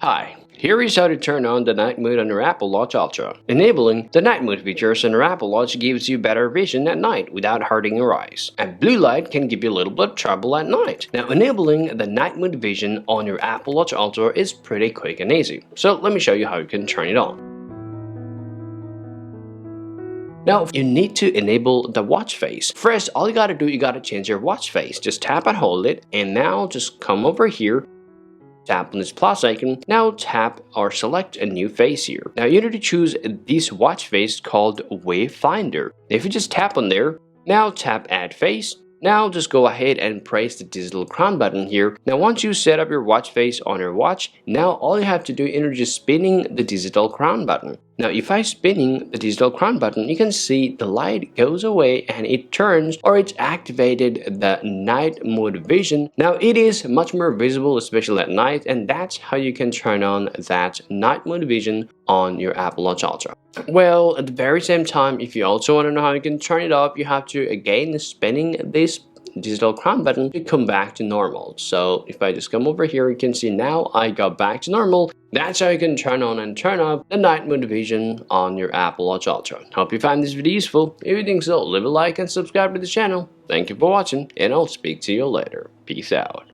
Hi, here is how to turn on the night mode on your Apple Watch Ultra. Enabling the night mode features on your Apple Watch gives you better vision at night without hurting your eyes. And blue light can give you a little bit of trouble at night. Now, enabling the night mode vision on your Apple Watch Ultra is pretty quick and easy. So let me show you how you can turn it on. Now, you need to enable the watch face. First, all you gotta do, you gotta change your watch face. Just tap and hold it, and now just come over here. Tap on this plus icon. Now tap or select a new face here. Now you need to choose this watch face called Wayfinder. If you just tap on there, now tap add face. Now just go ahead and press the digital crown button here. Now once you set up your watch face on your watch, now all you have to do is just spinning the digital crown button. Now if I spinning the digital crown button, you can see the light goes away and it turns or it's activated the night mode vision. Now it is much more visible, especially at night, and that's how you can turn on that night mode vision on your Apple Watch Ultra. Well, at the very same time, if you also want to know how you can turn it off, you have to again spinning this digital crown button to come back to normal. So if I just come over here, you can see now I got back to normal. That's how you can turn on and turn off the night mode vision on your Apple Watch Ultra. Hope you found this video useful. If you think so, leave a like and subscribe to the channel. Thank you for watching, and I'll speak to you later. Peace out.